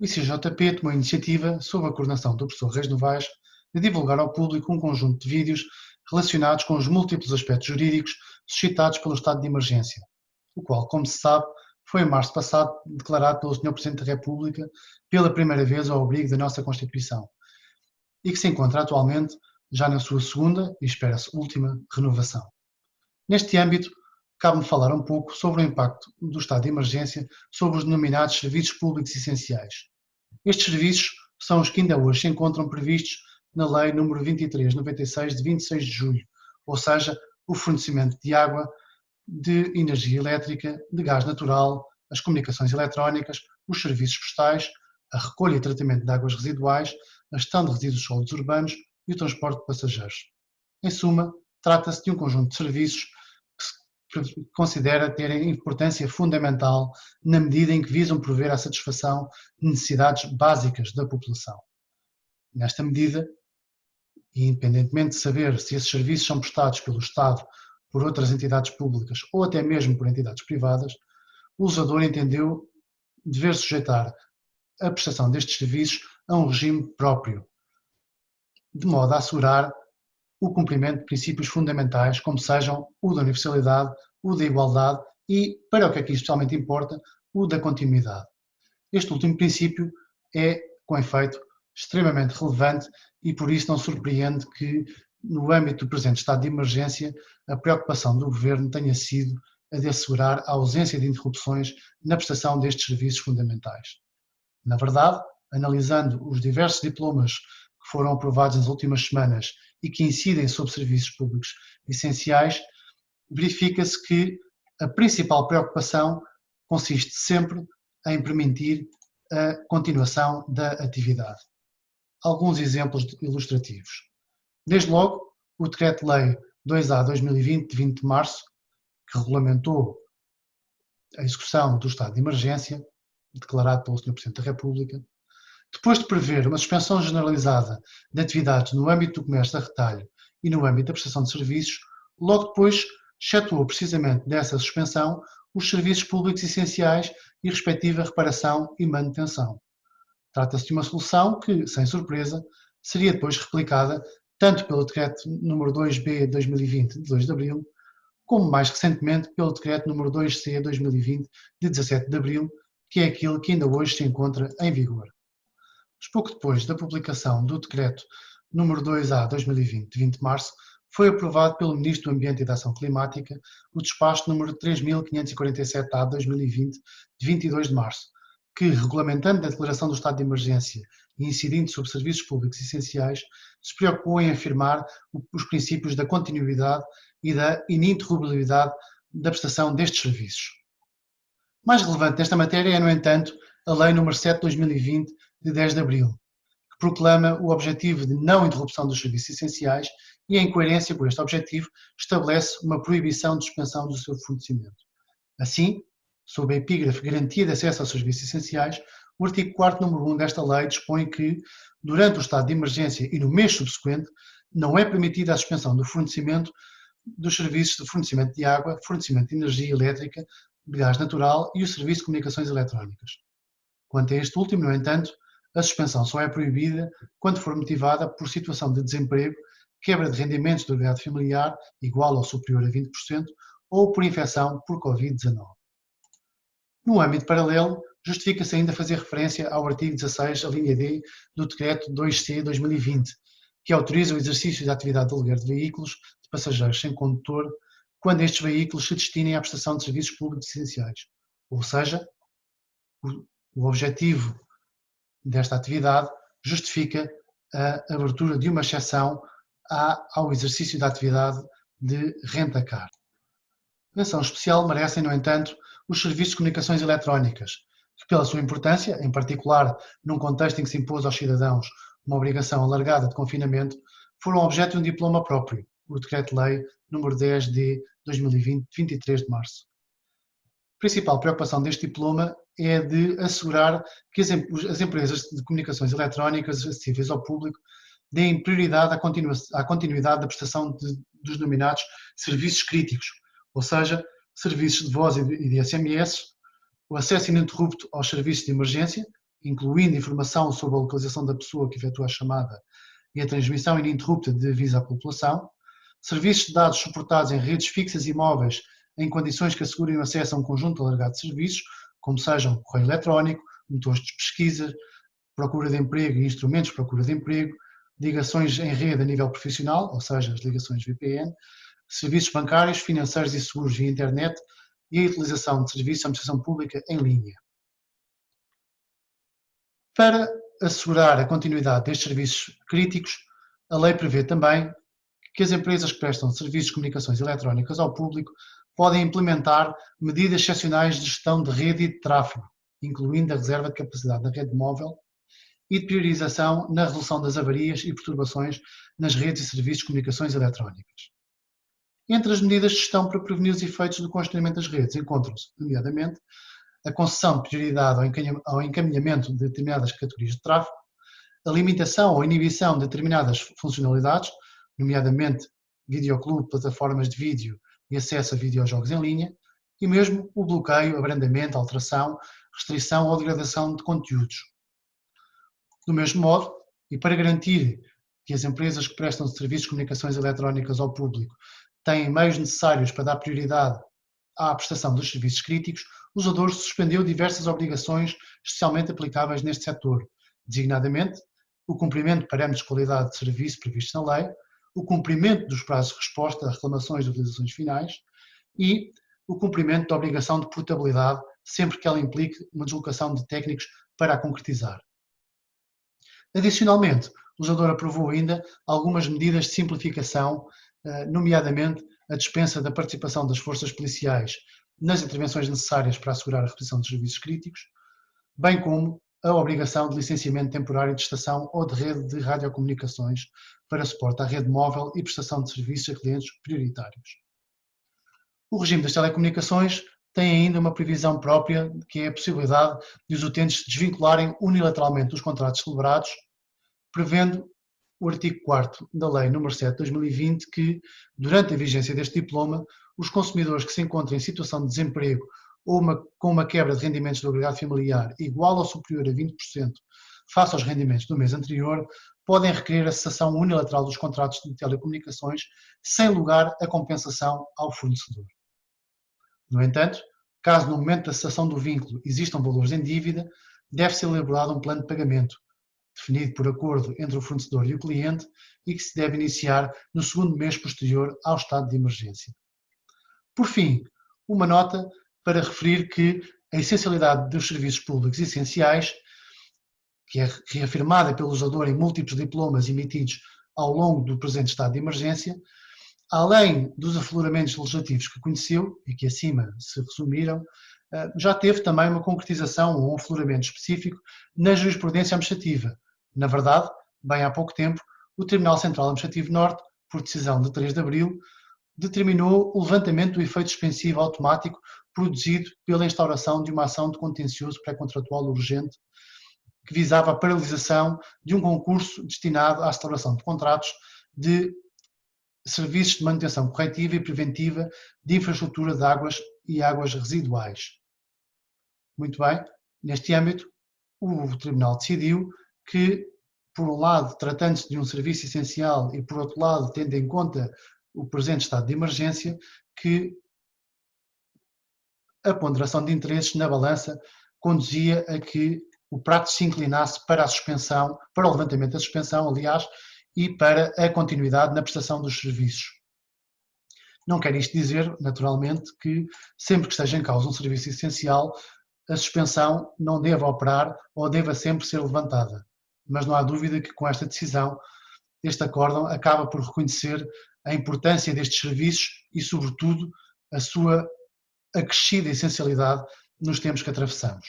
O ICJP tomou a iniciativa, sob a coordenação do professor Reis Novaes, de divulgar ao público um conjunto de vídeos relacionados com os múltiplos aspectos jurídicos suscitados pelo estado de emergência, o qual, como se sabe, foi em março passado declarado pelo Sr. Presidente da República pela primeira vez ao abrigo da nossa Constituição e que se encontra atualmente já na sua segunda e espera-se última renovação. Neste âmbito, cabe-me falar um pouco sobre o impacto do estado de emergência sobre os denominados serviços públicos essenciais. Estes serviços são os que ainda hoje se encontram previstos na Lei nº 2396 de 26 de julho, ou seja, o fornecimento de água, de energia elétrica, de gás natural, as comunicações eletrónicas, os serviços postais, a recolha e tratamento de águas residuais, a gestão de resíduos sólidos urbanos e o transporte de passageiros. Em suma, trata-se de um conjunto de serviços que se considera terem importância fundamental na medida em que visam prover à satisfação de necessidades básicas da população. Nesta medida, e independentemente de saber se esses serviços são prestados pelo Estado, por outras entidades públicas ou até mesmo por entidades privadas, o legislador entendeu dever sujeitar a prestação destes serviços a um regime próprio, de modo a assegurar o cumprimento de princípios fundamentais, como sejam o da universalidade, o da igualdade e, para o que aqui especialmente importa, o da continuidade. Este último princípio é, com efeito, extremamente relevante e por isso não surpreende que, no âmbito do presente estado de emergência, a preocupação do Governo tenha sido a de assegurar a ausência de interrupções na prestação destes serviços fundamentais. Na verdade, analisando os diversos diplomas que foram aprovados nas últimas semanas e que incidem sobre serviços públicos essenciais, verifica-se que a principal preocupação consiste sempre em permitir a continuação da atividade. Alguns exemplos ilustrativos. Desde logo, o Decreto-Lei 2A/2020, de 20 de março, que regulamentou a execução do estado de emergência, declarado pelo Sr. Presidente da República, depois de prever uma suspensão generalizada de atividades no âmbito do comércio a retalho e no âmbito da prestação de serviços, logo depois excetuou precisamente dessa suspensão os serviços públicos essenciais e respectiva reparação e manutenção. Trata-se de uma solução que, sem surpresa, seria depois replicada tanto pelo Decreto nº 2B/2020, de 2 de abril, como mais recentemente pelo Decreto nº 2C/2020, de 17 de abril, que é aquele que ainda hoje se encontra em vigor. Mas pouco depois da publicação do Decreto nº 2A/2020, de 20 de março, foi aprovado pelo Ministro do Ambiente e da Ação Climática o despacho nº 3547/2020, de 22 de março, que, regulamentando a declaração do estado de emergência e incidindo sobre serviços públicos essenciais, se preocupou em afirmar os princípios da continuidade e da ininterruptibilidade da prestação destes serviços. Mais relevante nesta matéria é, no entanto, a Lei nº 7/2020, de 10 de abril, que proclama o objetivo de não interrupção dos serviços essenciais e, em coerência com este objetivo, estabelece uma proibição de suspensão do seu fornecimento. Assim, sob a epígrafe Garantia de acesso aos serviços essenciais, o artigo 4º, número 1 desta lei dispõe que, durante o estado de emergência e no mês subsequente, não é permitida a suspensão do fornecimento dos serviços de fornecimento de água, fornecimento de energia elétrica, de gás natural e o serviço de comunicações eletrónicas. Quanto a este último, no entanto, a suspensão só é proibida quando for motivada por situação de desemprego, quebra de rendimentos do agregado familiar igual ou superior a 20% ou por infecção por Covid-19. No âmbito paralelo, justifica-se ainda fazer referência ao artigo 16, a linha D, do Decreto 2C/2020, que autoriza o exercício da atividade de aluguer de veículos de passageiros sem condutor quando estes veículos se destinem à prestação de serviços públicos essenciais. Ou seja, o objetivo desta atividade justifica a abertura de uma exceção ao exercício da atividade de renta-car. Menção especial merecem, no entanto, os serviços de comunicações eletrónicas, que pela sua importância, em particular num contexto em que se impôs aos cidadãos uma obrigação alargada de confinamento, foram objeto de um diploma próprio, o Decreto-Lei nº 10/2020, de 23 de março. A principal preocupação deste diploma é de assegurar que as empresas de comunicações eletrónicas acessíveis ao público deem prioridade à continuidade da prestação dos denominados serviços críticos, ou seja, serviços de voz e de SMS, o acesso ininterrupto aos serviços de emergência, incluindo informação sobre a localização da pessoa que efetua a chamada e a transmissão ininterrupta de aviso à população, serviços de dados suportados em redes fixas e móveis em condições que assegurem o acesso a um conjunto alargado de serviços, como sejam correio eletrónico, motores de pesquisa, procura de emprego e instrumentos de procura de emprego, ligações em rede a nível profissional, ou seja, as ligações VPN, serviços bancários, financeiros e seguros via internet e a utilização de serviços de administração pública em linha. Para assegurar a continuidade destes serviços críticos, a lei prevê também que as empresas que prestam serviços de comunicações eletrónicas ao público podem implementar medidas excepcionais de gestão de rede e de tráfego, incluindo a reserva de capacidade da rede móvel e de priorização na resolução das avarias e perturbações nas redes e serviços de comunicações eletrónicas. Entre as medidas de gestão para prevenir os efeitos do congestionamento das redes encontram-se, nomeadamente, a concessão de prioridade ao encaminhamento de determinadas categorias de tráfego, a limitação ou inibição de determinadas funcionalidades, nomeadamente videoclube, plataformas de vídeo e acesso a videojogos em linha, e mesmo o bloqueio, abrandamento, alteração, restrição ou degradação de conteúdos. Do mesmo modo, e para garantir que as empresas que prestam serviços de comunicações eletrónicas ao público têm meios necessários para dar prioridade à prestação dos serviços críticos, o legislador suspendeu diversas obrigações especialmente aplicáveis neste setor, designadamente o cumprimento de parâmetros de qualidade de serviço previstos na lei, o cumprimento dos prazos de resposta a reclamações de utilizações finais e o cumprimento da obrigação de portabilidade sempre que ela implique uma deslocação de técnicos para a concretizar. Adicionalmente, o legislador aprovou ainda algumas medidas de simplificação, nomeadamente a dispensa da participação das forças policiais nas intervenções necessárias para assegurar a reposição de serviços críticos, bem como a obrigação de licenciamento temporário de estação ou de rede de radiocomunicações para suporte à rede móvel e prestação de serviços a clientes prioritários. O regime das telecomunicações tem ainda uma previsão própria, que é a possibilidade de os utentes se desvincularem unilateralmente dos contratos celebrados, prevendo o artigo 4º da Lei nº 7 de 2020 que, durante a vigência deste diploma, os consumidores que se encontrem em situação de desemprego ou com uma quebra de rendimentos do agregado familiar igual ou superior a 20% face aos rendimentos do mês anterior, podem requerer a cessação unilateral dos contratos de telecomunicações sem lugar a compensação ao fornecedor. No entanto, caso no momento da cessação do vínculo existam valores em dívida, deve ser elaborado um plano de pagamento, definido por acordo entre o fornecedor e o cliente e que se deve iniciar no segundo mês posterior ao estado de emergência. Por fim, uma nota para referir que a essencialidade dos serviços públicos essenciais, que é reafirmada pelo legislador em múltiplos diplomas emitidos ao longo do presente estado de emergência, além dos afloramentos legislativos que conheceu e que acima se resumiram, já teve também uma concretização ou um afloramento específico na jurisprudência administrativa. Na verdade, bem há pouco tempo, o Tribunal Central Administrativo Norte, por decisão de 3 de abril, determinou o levantamento do efeito suspensivo automático produzido pela instauração de uma ação de contencioso pré-contratual urgente que visava a paralisação de um concurso destinado à instauração de contratos de serviços de manutenção corretiva e preventiva de infraestrutura de águas e águas residuais. Muito bem, neste âmbito, o Tribunal decidiu que, por um lado, tratando-se de um serviço essencial e, por outro lado, tendo em conta o presente estado de emergência, que a ponderação de interesses na balança conduzia a que o prato se inclinasse para a suspensão, para o levantamento da suspensão, aliás, e para a continuidade na prestação dos serviços. Não quer isto dizer, naturalmente, que sempre que esteja em causa um serviço essencial, a suspensão não deva operar ou deva sempre ser levantada. Mas não há dúvida que com esta decisão, este acórdão acaba por reconhecer a importância destes serviços e, sobretudo, a sua acrescida essencialidade nos tempos que atravessamos.